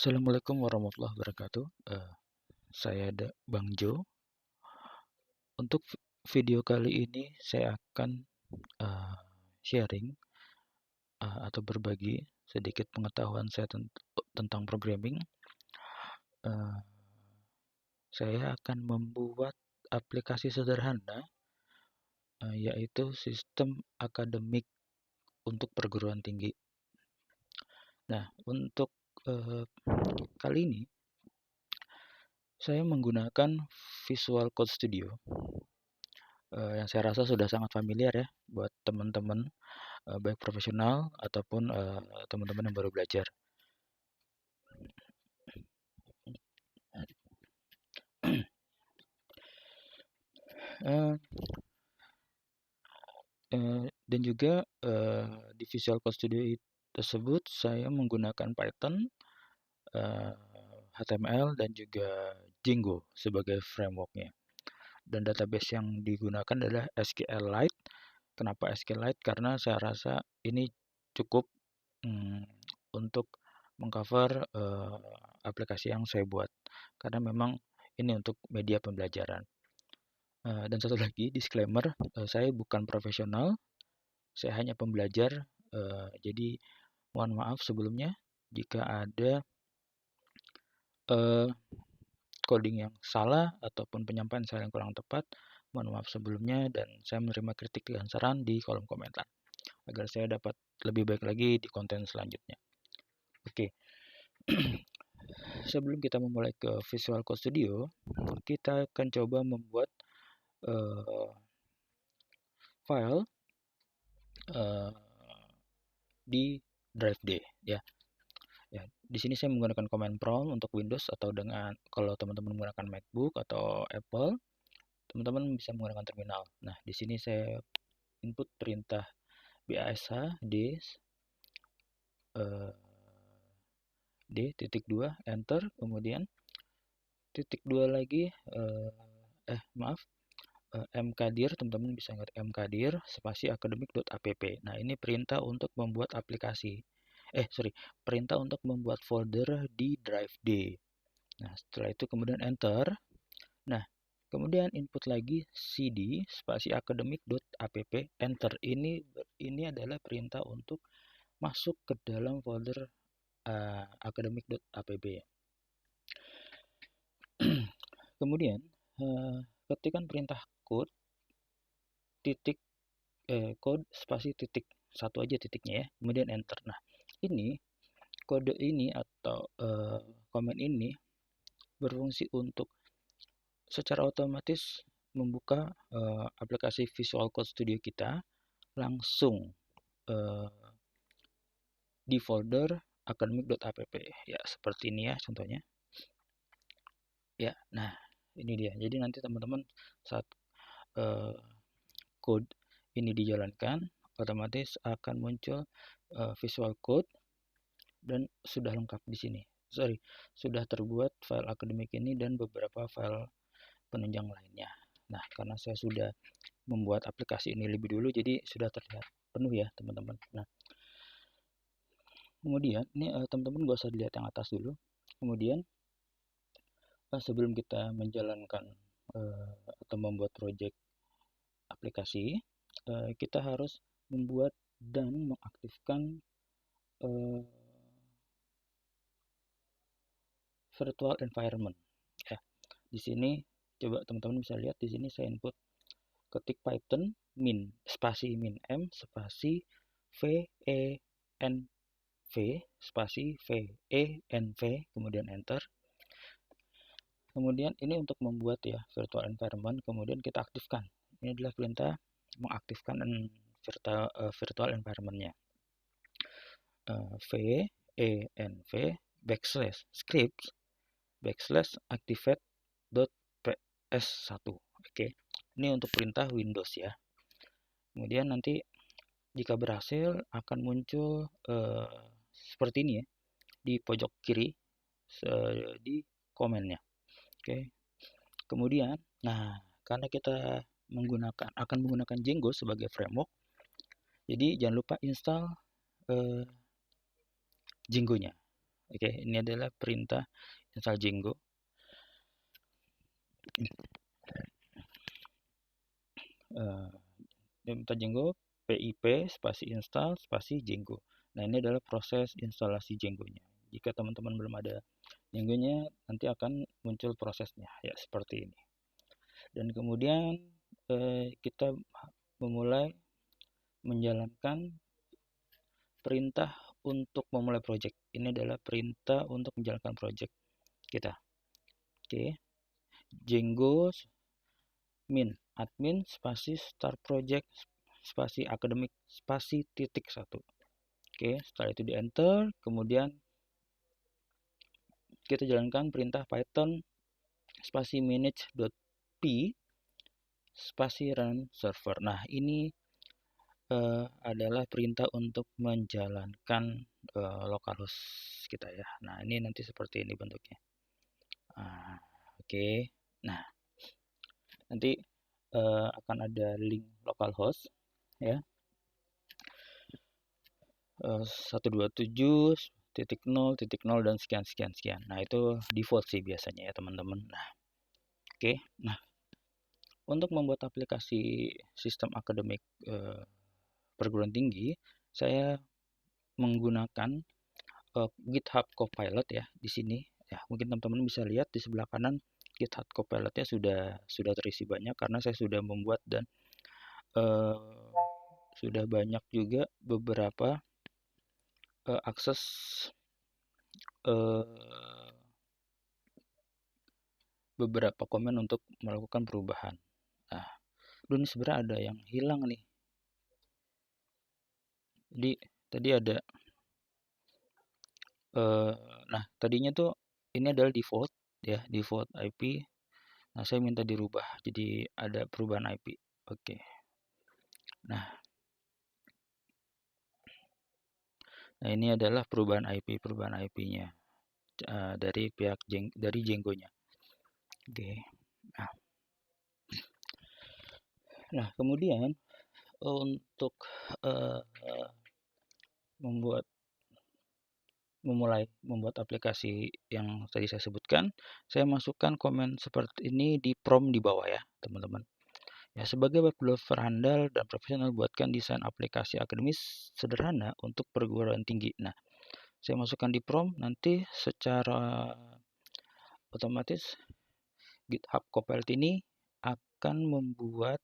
Assalamualaikum warahmatullahi wabarakatuh. Saya Bang Jo. Untuk video kali ini saya akan sharing atau berbagi sedikit pengetahuan saya tentang programming. Uh, saya akan membuat aplikasi sederhana, yaitu sistem akademik untuk perguruan tinggi. Nah, untuk kali ini saya menggunakan Visual Code Studio. Yang saya rasa sudah sangat familiar ya buat teman-teman, baik profesional ataupun teman-teman yang baru belajar. Dan juga di Visual Code Studio tersebut saya menggunakan Python, HTML, dan juga Django sebagai frameworknya. Dan database yang digunakan adalah SQLite. Kenapa SQLite? Karena saya rasa ini cukup untuk mengcover aplikasi yang saya buat. Karena memang ini untuk media pembelajaran. Dan satu lagi disclaimer, saya bukan profesional, saya hanya pembelajar. Jadi mohon maaf sebelumnya jika ada coding yang salah ataupun penyampaian saya yang kurang tepat. Mohon maaf sebelumnya, dan saya menerima kritik dan saran di kolom komentar agar saya dapat lebih baik lagi di konten selanjutnya. Oke. Sebelum kita memulai ke Visual Code Studio, kita akan coba membuat file di drive D ya. Ya, di sini saya menggunakan command prompt untuk Windows, atau dengan kalau teman-teman menggunakan MacBook atau Apple, teman-teman bisa menggunakan terminal. Nah, di sini saya input perintah BASH D.2 enter, kemudian .2 lagi mkdir, teman-teman bisa ingat mkdir spasi academic.app. Nah, ini perintah untuk membuat aplikasi. Perintah untuk membuat folder di drive D. Nah, setelah itu kemudian enter. Nah, kemudian input lagi cd spasi academic.app enter. Ini adalah perintah untuk masuk ke dalam folder academic.app. Kemudian ketikkan perintah code code spasi titik satu aja titiknya ya, kemudian enter. Nah, ini kode ini atau komen ini berfungsi untuk secara otomatis membuka aplikasi Visual Code Studio kita langsung di folder academic.app ya, seperti ini ya contohnya ya. Nah, ini dia. Jadi nanti teman-teman saat code ini dijalankan, otomatis akan muncul Visual Code dan sudah lengkap di sini. Sudah terbuat file akademik ini dan beberapa file penunjang lainnya. Nah, karena saya sudah membuat aplikasi ini lebih dulu, jadi sudah terlihat penuh ya teman-teman. Nah, kemudian ini teman-teman gak usah dilihat yang atas dulu. Kemudian sebelum kita menjalankan atau membuat project aplikasi, kita harus membuat dan mengaktifkan virtual environment ya. Di sini coba teman-teman bisa lihat, di sini saya input ketik Python min spasi min m spasi v spasi v kemudian enter. Kemudian ini untuk membuat ya virtual environment, kemudian kita aktifkan. Ini adalah perintah mengaktifkan virtual environment-nya. v backslash scripts backslash activate.ps1. Oke. Ini untuk perintah Windows ya. Kemudian nanti jika berhasil akan muncul seperti ini ya di pojok kiri di komennya. Oke. Kemudian, nah karena kita akan menggunakan Django sebagai framework, jadi jangan lupa install Django-nya. Oke, ini adalah perintah install Django. Perintah Django pip spasi install spasi Django. Nah, ini adalah proses instalasi Django-nya. Jika teman-teman belum ada Django-nya, nanti akan muncul prosesnya ya seperti ini. Dan kemudian kita memulai menjalankan perintah untuk memulai project. Ini adalah perintah untuk menjalankan project kita. Oke. Django min admin spasi start project spasi akademik spasi titik 1. Oke, setelah itu di enter, kemudian kita jalankan perintah python spasi manage.p spasi run server. Nah, ini adalah perintah untuk menjalankan localhost kita ya. Nah, ini nanti seperti ini bentuknya. Oke. Nah, nanti akan ada link localhost ya. 127.0.0 dan sekian. Nah, itu default sih biasanya ya, teman-teman. Nah, oke. Nah, untuk membuat aplikasi sistem akademik perguruan tinggi, saya menggunakan GitHub Copilot ya di sini. Ya, mungkin teman-teman bisa lihat di sebelah kanan GitHub Copilot-nya sudah terisi banyak karena saya sudah membuat dan sudah banyak juga beberapa akses beberapa komen untuk melakukan perubahan. Nah, ini sebenarnya ada yang hilang nih. Jadi tadi ada nah, tadinya tuh ini adalah default ya, default IP. Nah, saya minta dirubah jadi ada perubahan IP. Oke. Nah, ini adalah perubahan IP-nya dari pihak dari Django-nya. Oke. Nah, kemudian untuk memulai membuat aplikasi yang tadi saya sebutkan, saya masukkan komen seperti ini di prompt di bawah ya, teman-teman. Ya, sebagai web developer handal dan profesional, buatkan desain aplikasi akademis sederhana untuk perguruan tinggi. Nah, saya masukkan di prompt, nanti secara otomatis GitHub Copilot ini akan membuat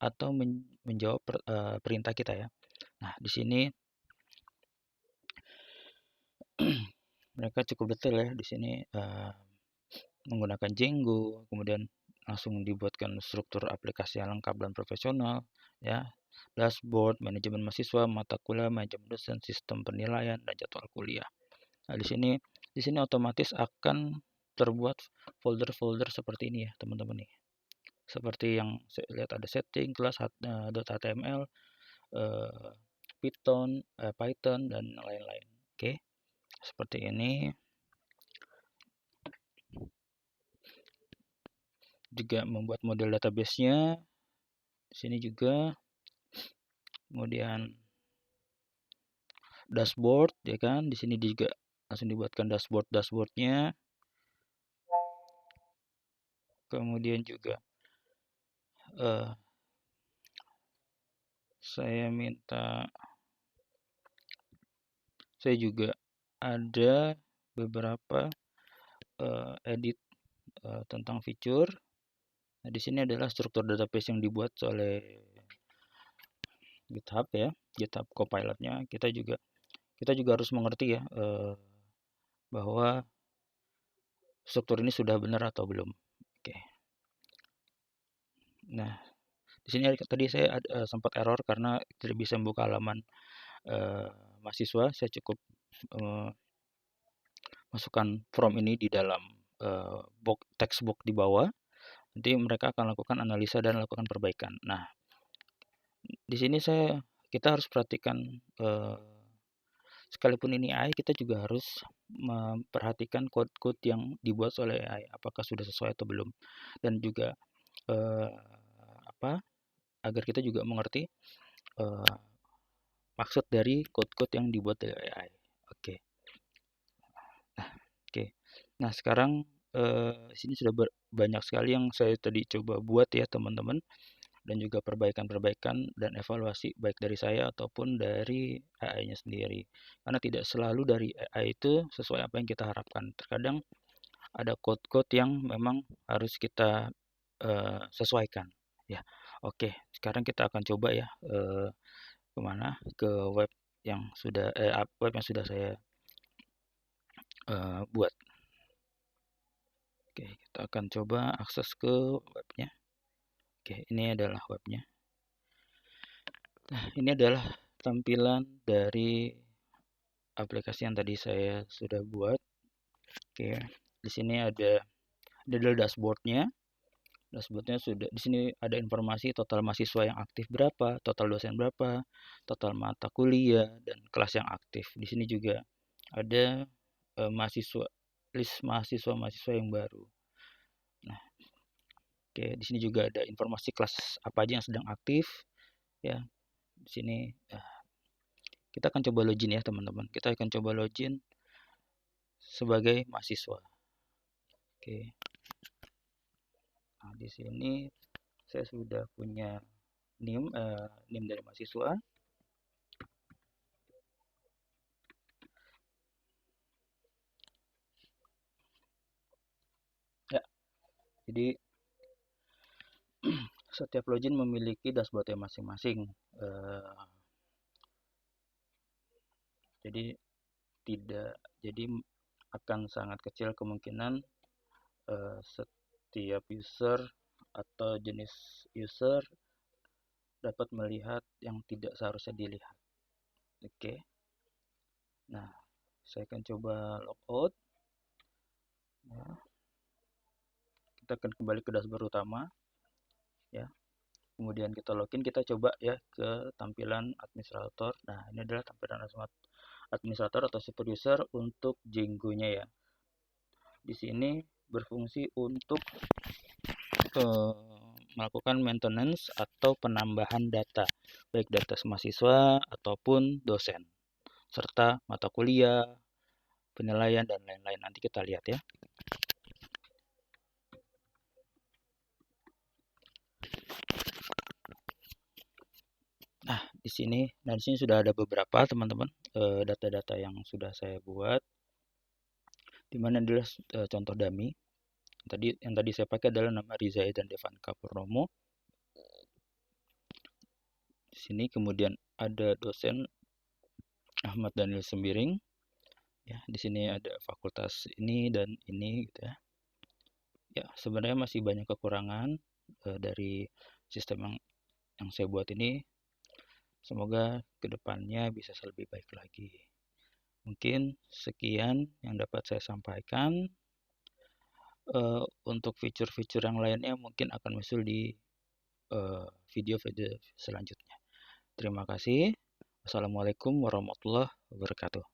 atau menjawab perintah kita ya. Nah, di sini mereka cukup detail ya di sini menggunakan Django, kemudian langsung dibuatkan struktur aplikasi yang lengkap dan profesional ya, dashboard, manajemen mahasiswa, mata kuliah, manajemen dosen, sistem penilaian dan jadwal kuliah. Nah, di sini otomatis akan terbuat folder-folder seperti ini ya, teman-teman nih. Seperti yang saya lihat ada setting, kelas .html, Python dan lain-lain. Oke. Seperti ini. Juga membuat model database-nya di sini juga. Kemudian dashboard ya kan, di sini juga langsung dibuatkan dashboardnya. Kemudian juga saya juga ada beberapa edit tentang fitur. Nah, di sini adalah struktur database yang dibuat oleh GitHub ya, GitHub Copilot-nya. Kita juga harus mengerti ya bahwa struktur ini sudah benar atau belum. Oke. Nah, di sini tadi saya sempat error karena tidak bisa membuka halaman mahasiswa. Saya cukup masukkan form ini di dalam text box di bawah. Nanti mereka akan lakukan analisa dan lakukan perbaikan. Nah, di sini kita harus perhatikan sekalipun ini AI, kita juga harus memperhatikan code-code yang dibuat oleh AI apakah sudah sesuai atau belum, dan juga agar kita juga mengerti maksud dari code-code yang dibuat oleh AI. Oke. Nah, sekarang di sini sudah banyak sekali yang saya tadi coba buat ya teman-teman, dan juga perbaikan-perbaikan dan evaluasi baik dari saya ataupun dari AI-nya sendiri. Karena tidak selalu dari AI itu sesuai apa yang kita harapkan. Terkadang ada code-code yang memang harus kita sesuaikan. Ya, oke. Sekarang kita akan coba ya kemana? Ke web yang sudah web yang sudah saya buat. Oke, kita akan coba akses ke webnya. Oke, ini adalah webnya. Nah, ini adalah tampilan dari aplikasi yang tadi saya sudah buat. Oke, di sini ada dashboardnya. Dashboardnya sudah di sini ada informasi total mahasiswa yang aktif berapa, total dosen berapa, total mata kuliah dan kelas yang aktif. Di sini juga ada mahasiswa list mahasiswa-mahasiswa yang baru. Nah, oke, di sini juga ada informasi kelas apa aja yang sedang aktif ya. Di sini kita akan coba login ya, teman-teman. Kita akan coba login sebagai mahasiswa. Oke. Nah, di sini saya sudah punya NIM dari mahasiswa. Ya, jadi setiap login memiliki dashboardnya masing-masing. Jadi jadi akan sangat kecil kemungkinan setiap user atau jenis user dapat melihat yang tidak seharusnya dilihat. Oke. Nah, saya akan coba logout. Ya. Kita akan kembali ke dashboard utama. Ya. Kemudian kita login, kita coba ya ke tampilan administrator. Nah, ini adalah tampilan administrator atau super user untuk Django-nya ya. Di sini berfungsi untuk melakukan maintenance atau penambahan data, baik data mahasiswa ataupun dosen, serta mata kuliah, penilaian, dan lain-lain. Nanti kita lihat ya. Nah, di sini sudah ada beberapa teman-teman data-data yang sudah saya buat. Di mana adalah contoh dummy. Yang tadi saya pakai adalah nama Rizai dan Devanka Purnomo. Di sini kemudian ada dosen Ahmad Daniel Sembiring. Ya, di sini ada fakultas ini dan ini gitu ya. Ya, sebenarnya masih banyak kekurangan dari sistem yang saya buat ini. Semoga kedepannya bisa lebih baik lagi. Mungkin sekian yang dapat saya sampaikan. Untuk fitur-fitur yang lainnya mungkin akan muncul di video-video selanjutnya. Terima kasih. Wassalamualaikum warahmatullahi wabarakatuh.